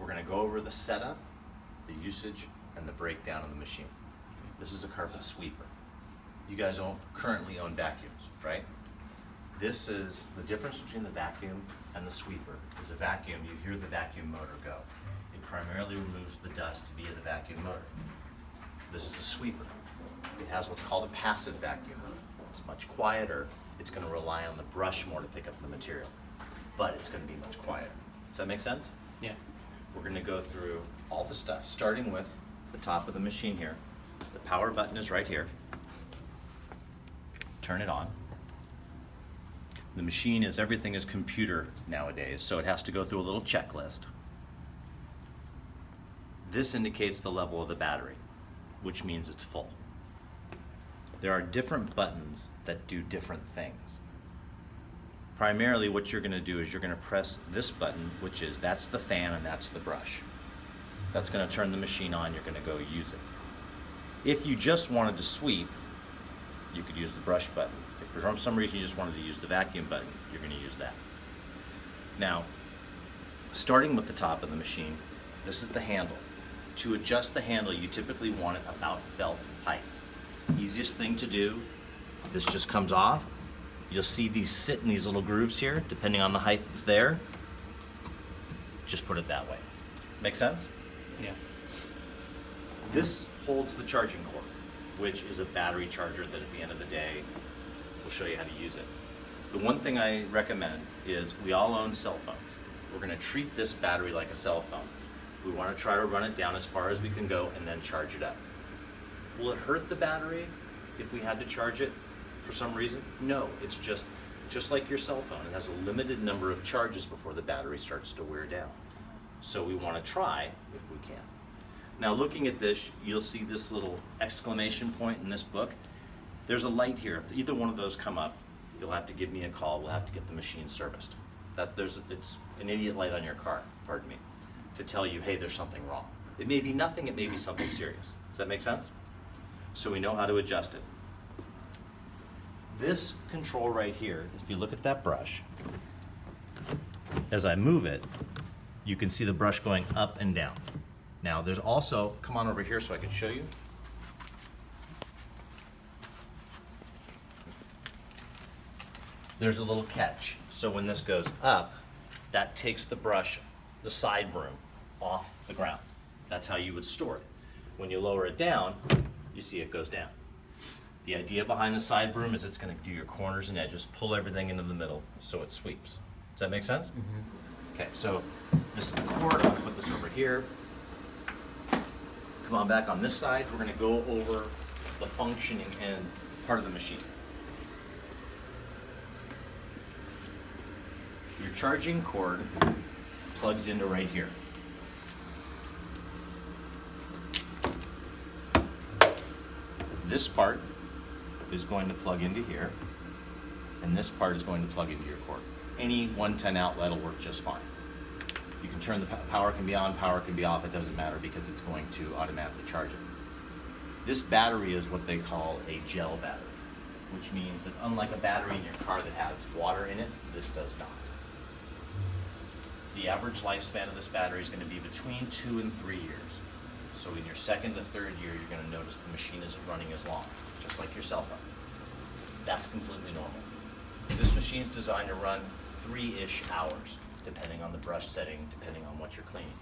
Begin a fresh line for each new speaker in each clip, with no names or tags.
we're gonna go over the setup, the usage, and the breakdown of the machine. This is a carpet sweeper. You guys currently own vacuums, right? This is the difference between the vacuum and the sweeper. Is a vacuum, you hear the vacuum motor go. It primarily removes the dust via the vacuum motor. This is a sweeper. It has what's called a passive vacuum. It's much quieter. It's going to rely on the brush more to pick up the material, but it's going to be much quieter. Does that make sense?
Yeah.
We're going to go through all the stuff, starting with the top of the machine here. The power button is right here. Turn it on. The machine is, everything is computer nowadays, so it has to go through a little checklist. This indicates the level of the battery, which means it's full. There are different buttons that do different things. Primarily what you're going to do is you're going to press this button, which is, that's the fan and that's the brush. That's going to turn the machine on, you're going to go use it. If you just wanted to sweep, you could use the brush button. If for some reason you just wanted to use the vacuum button, you're going to use that. Now, starting with the top of the machine, this is the handle. To adjust the handle, you typically want it about belt height. Easiest thing to do, this just comes off. You'll see these sit in these little grooves here, depending on the height that's there. Just put it that way. Make sense?
Yeah.
This holds the charging cord, which is a battery charger that at the end of the day, will show you how to use it. The one thing I recommend is we all own cell phones. We're going to treat this battery like a cell phone. We want to try to run it down as far as we can go and then charge it up. Will it hurt the battery if we had to charge it for some reason? No, it's just like your cell phone. It has a limited number of charges before the battery starts to wear down. So we want to try if we can. Now looking at this, you'll see this little exclamation point in this book. There's a light here. If either one of those come up, you'll have to give me a call. We'll have to get the machine serviced. It's an idiot light on your car, pardon me, to tell you, hey, there's something wrong. It may be nothing, it may be something serious. Does that make sense? So we know how to adjust it. This control right here, if you look at that brush, as I move it, you can see the brush going up and down. Now there's also, come on over here so I can show you. There's a little catch. So when this goes up, that takes the brush, the side broom, off the ground. That's how you would store it. When you lower it down, you see it goes down. The idea behind the side broom is it's going to do your corners and edges, pull everything into the middle so it sweeps. Does that make sense? Mm-hmm. Okay, so this is the cord. I'm going to put this over here. Come on back on this side. We're going to go over the functioning and part of the machine. Your charging cord plugs into right here. This part is going to plug into here, and this part is going to plug into your cord. Any 110 outlet will work just fine. You can turn the power can be on, power can be off, it doesn't matter because it's going to automatically charge it. This battery is what they call a gel battery, which means that unlike a battery in your car that has water in it, this does not. The average lifespan of this battery is going to be between 2 and 3 years. So in your second to third year, you're going to notice the machine isn't running as long, just like your cell phone. That's completely normal. This machine's designed to run 3-ish hours, depending on the brush setting, depending on what you're cleaning.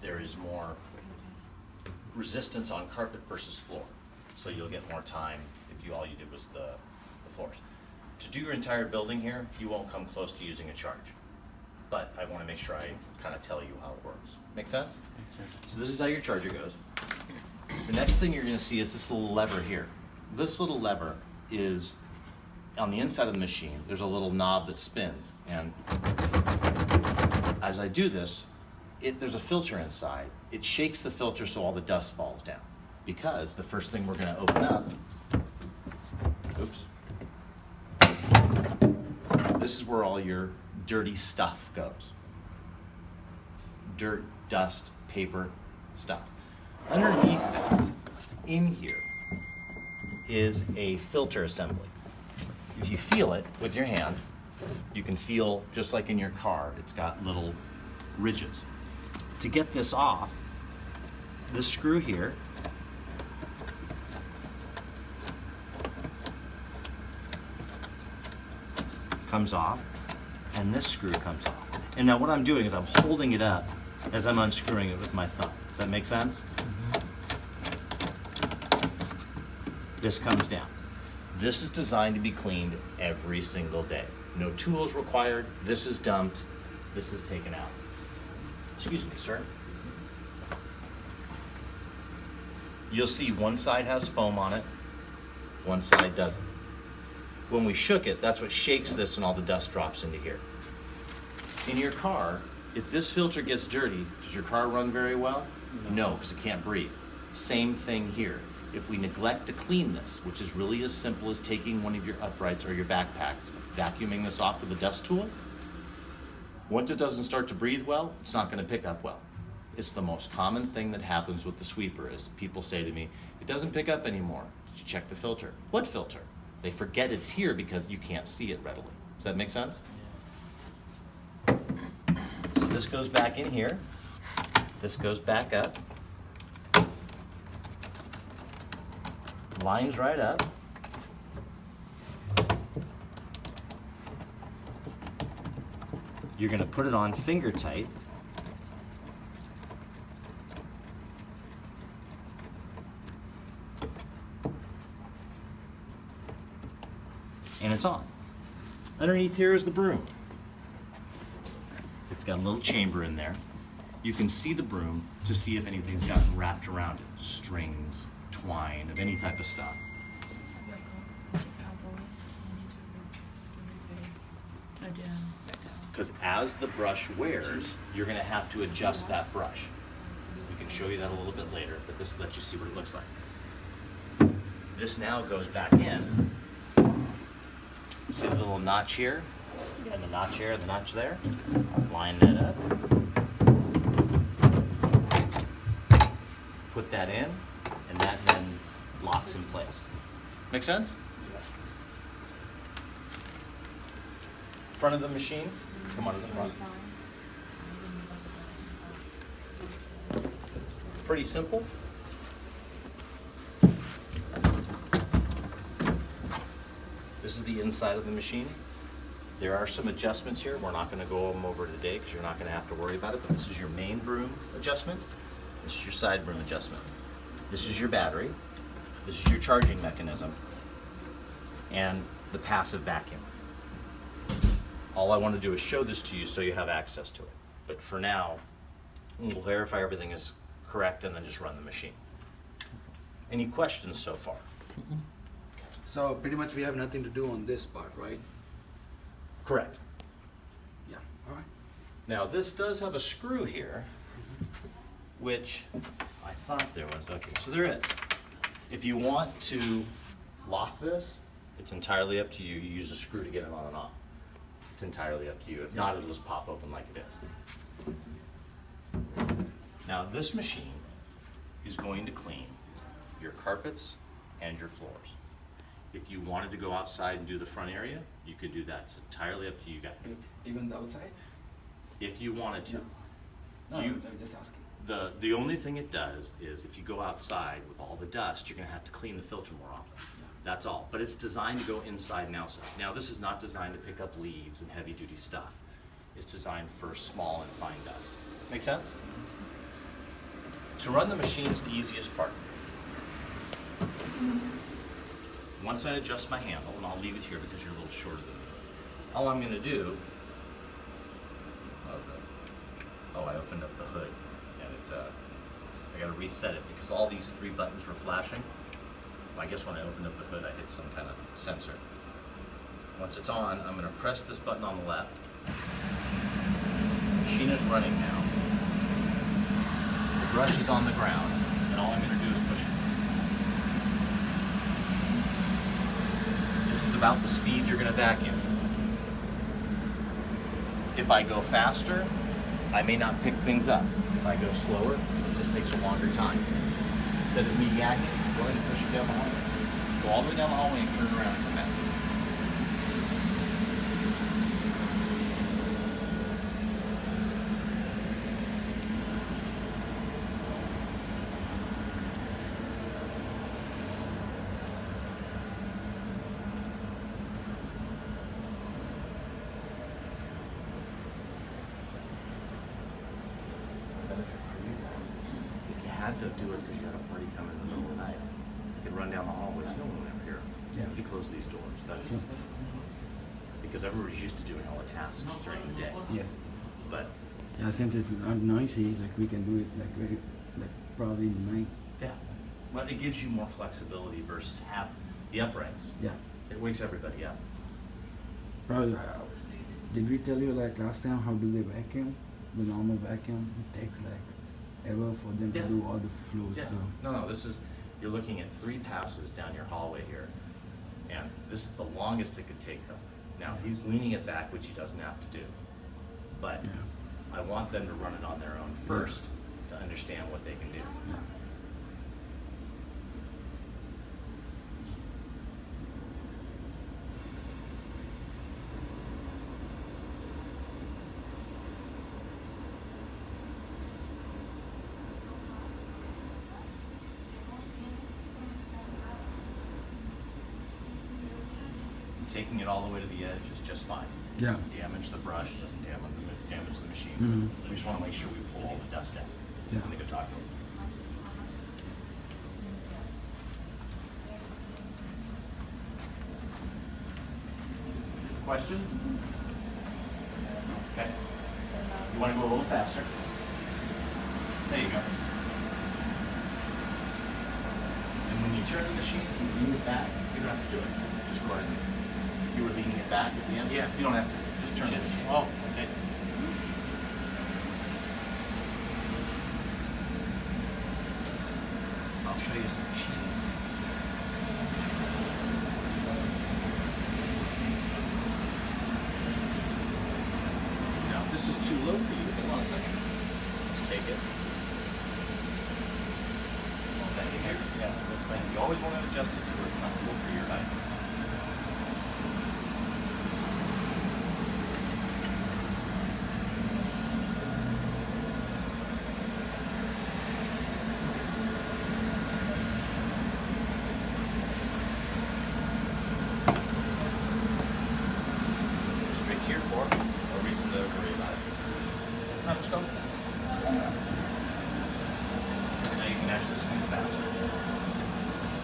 There is more resistance on carpet versus floor, so you'll get more time if all you did was the floors. To do your entire building here, you won't come close to using a charge. But I want to make sure I kind of tell you how it works. Make sense? So this is how your charger goes. The next thing you're going to see is this little lever here. This little lever is on the inside of the machine. There's a little knob that spins, and as I do this, there's a filter inside. It shakes the filter so all the dust falls down. Because the first thing we're going to open up, oops, this is where all your dirty stuff goes. Dirt, dust, paper, stuff. Underneath that, in here, is a filter assembly. If you feel it with your hand, you can feel, just like in your car, it's got little ridges. To to get this off, this screw here comes off, and this screw comes off. And now what I'm doing is I'm holding it up as I'm unscrewing it with my thumb. Does that make sense? This comes down. This is designed to be cleaned every single day. No tools required. This is dumped. This is taken out. Excuse me, sir. You'll see one side has foam on it, one side doesn't. When we shook it, that's what shakes this and all the dust drops into here. In your car, if this filter gets dirty, does your car run very well? No, because it can't breathe. Same thing here. If we neglect to clean this, which is really as simple as taking one of your uprights or your backpacks, vacuuming this off with a dust tool, once it doesn't start to breathe well, it's not going to pick up well. It's the most common thing that happens with the sweeper is people say to me, it doesn't pick up anymore. Did you check the filter? What filter? They forget it's here because you can't see it readily. Does that make sense? Yeah. So this goes back in here. This goes back up. Lines right up. You're going to put it on finger tight. And it's on. Underneath here is the broom. It's got a little chamber in there. You can see the broom to see if anything's gotten wrapped around it. Strings, twine, of any type of stuff. Because as the brush wears, you're going to have to adjust that brush. We can show you that a little bit later, but this lets you see what it looks like. This now goes back in. See the little notch here, and the notch here, and the notch there? Line that up. Put that in, and that then locks in place. Make sense? Front of the machine, come on to the front. Pretty simple. This is the inside of the machine. There are some adjustments here. We're not going to go them over today because you're not going to have to worry about it, but this is your main broom adjustment. This is your side broom adjustment. This is your battery. This is your charging mechanism. And the passive vacuum. All I want to do is show this to you so you have access to it. But for now, we'll verify everything is correct and then just run the machine. Any questions so far?
So pretty much we have nothing to do on this part, right?
Correct.
Yeah, all right.
Now this does have a screw here, which I thought there was. Okay, so there is. If you want to lock this, it's entirely up to you. You use a screw to get it on and off. It's entirely up to you. If not, it'll just pop open like it is. Now this machine is going to clean your carpets and your floors. If you wanted to go outside and do the front area, you could do that. It's entirely up to you guys.
Even the outside?
If you wanted to.
No,
You-
I'm just asking.
The only thing it does is if you go outside with all the dust, you're gonna have to clean the filter more often. That's all. But it's designed to go inside and outside. Now this is not designed to pick up leaves and heavy duty stuff. It's designed for small and fine dust. Make sense? To run the machine is the easiest part. Once I adjust my handle, and I'll leave it here because you're a little shorter than me, all I'm gonna do, I opened up the hood, and I gotta reset it because all these three buttons were flashing. I guess when I opened up the hood, I hit some kind of sensor. Once it's on, I'm gonna press this button on the left. The machine is running now. The brush is on the ground, and all I'm gonna do is push it. This is about the speed you're gonna vacuum. If I go faster, I may not pick things up. If I go slower, it just takes a longer time. Instead of me yakking, go ahead and push it down the hallway. Go all the way down the hallway and turn around and come back. had to do it because you had a party coming in the middle of the night. You could run down the hallways, no one would ever hear. So
Yeah.
you close these doors. That's because everybody's used to doing all the tasks during the day.
Yes.
But
Yeah, since it's not noisy, like we can do it like very, like probably in the night.
yeah, but it gives you more flexibility versus have the uprights.
Yeah.
It wakes everybody up.
Probably. Did we tell you like last time how do they vacuum? The normal vacuum, it takes like ever for them
Yeah.
to do all the flows.
Yeah.
So
No, this is, you're looking at 3 passes down your hallway here. And this is the longest it could take them. Now, he's leaning it back, which he doesn't have to do. But
yeah.
I want them to run it on their own first to understand what they can do.
Yeah.
Taking it all the way to the edge is just fine.
Yeah.
Doesn't damage the brush, doesn't damage the machine.
Mhm.
We just want to make sure we pull all the dust out.
Yeah.
When they go talk to them. Questions? Okay. You want to go a little faster? There you go. And when you turn the machine, you lean it back. You don't have to do it. Just go ahead. You were leaning it back at the end? Yeah. You don't have to. Just turn the machine. Oh, okay. I'll show you some cheating. Now, if this is too low for you, hold on a second. Just take it. Hold that in here. Yeah, that's fine. You always want to adjust it to where it's comfortable for your height. Straight to your fork. No reason to worry about it. Now just go. Now you can actually swing faster.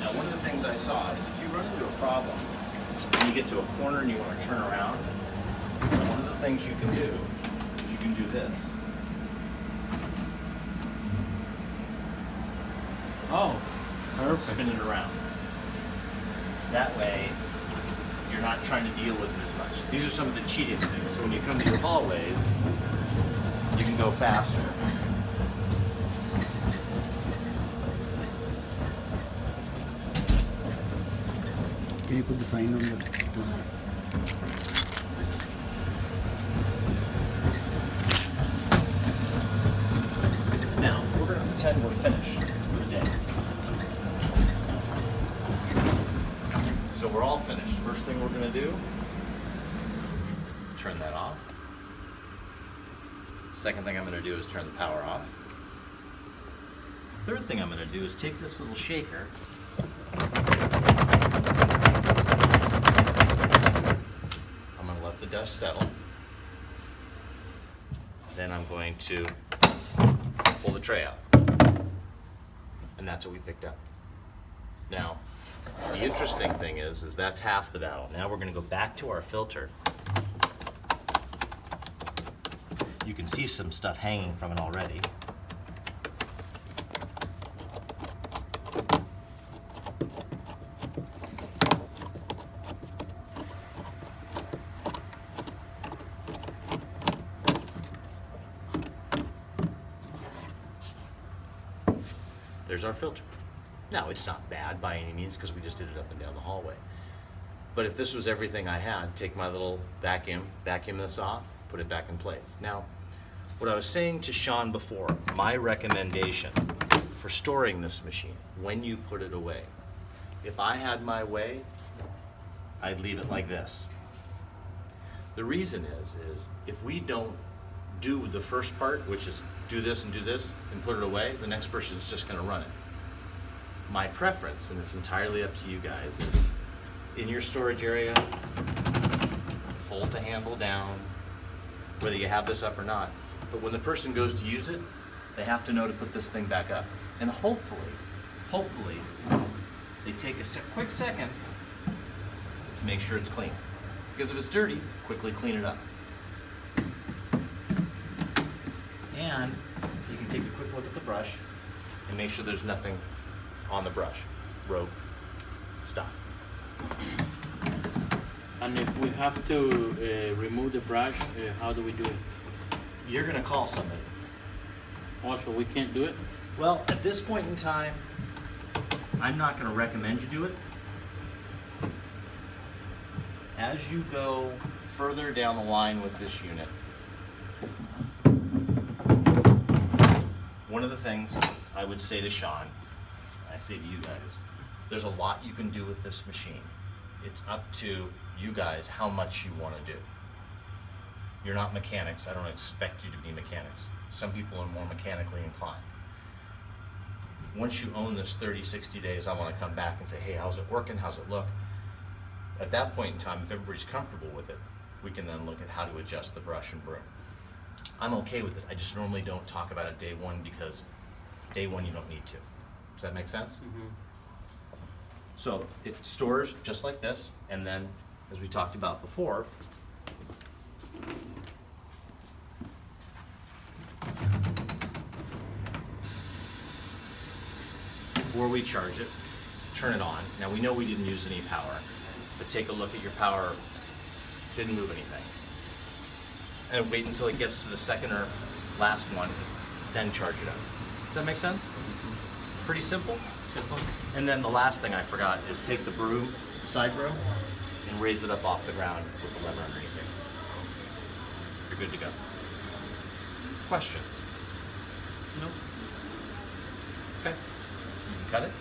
Now one of the things I saw is if you run into a problem and you get to a corner and you want to turn around, one of the things you can do is you can do this.
Oh, perfect.
Spin it around. That way, you're not trying to deal with it as much. These are some of the cheating things. So when you come to your hallways, you can go faster.
Can you put the sign on the?
Now, we're going to pretend we're finished for the day. So we're all finished. First thing we're going to do, turn that off. Second thing I'm going to do is turn the power off. Third thing I'm going to do is take this little shaker. I'm going to let the dust settle. Then I'm going to pull the tray out. And that's what we picked up. Now, the interesting thing is that's half the battle. Now we're going to go back to our filter. You can see some stuff hanging from it already. There's our filter. Now, it's not bad by any means because we just did it up and down the hallway. But if this was everything I had, take my little vacuum this off, put it back in place. Now, what I was saying to Sean before, my recommendation for storing this machine, when you put it away, if I had my way, I'd leave it like this. The reason is if we don't do the first part, which is do this and put it away, the next person's just gonna run it. My preference, and it's entirely up to you guys, is in your storage area, fold the handle down, whether you have this up or not. But when the person goes to use it, they have to know to put this thing back up. And hopefully, they take a quick second to make sure it's clean. Because if it's dirty, quickly clean it up. And you can take a quick look at the brush and make sure there's nothing on the brush, rope, stuff.
And if we have to remove the brush, how do we do it?
You're gonna call somebody.
Also, we can't do it?
Well, at this point in time, I'm not gonna recommend you do it. As you go further down the line with this unit, one of the things I would say to Sean, I say to you guys, there's a lot you can do with this machine. It's up to you guys how much you want to do. You're not mechanics. I don't expect you to be mechanics. Some people are more mechanically inclined. Once you own this 30, 60 days, I want to come back and say, hey, how's it working? How's it look? At that point in time, if everybody's comfortable with it, we can then look at how to adjust the brush and broom. I'm okay with it. I just normally don't talk about it day one because day one you don't need to. Does that make sense?
Mm-hmm.
So it stores just like this, and then, as we talked about before, before we charge it, turn it on. Now we know we didn't use any power, but take a look at your power, didn't move anything. And wait until it gets to the second or last one, then charge it up. Does that make sense? Pretty simple? Simple. And then the last thing I forgot is take the broom, the side broom, and raise it up off the ground with the lever underneath it. You're good to go. Questions?
Nope.
Okay. You can cut it.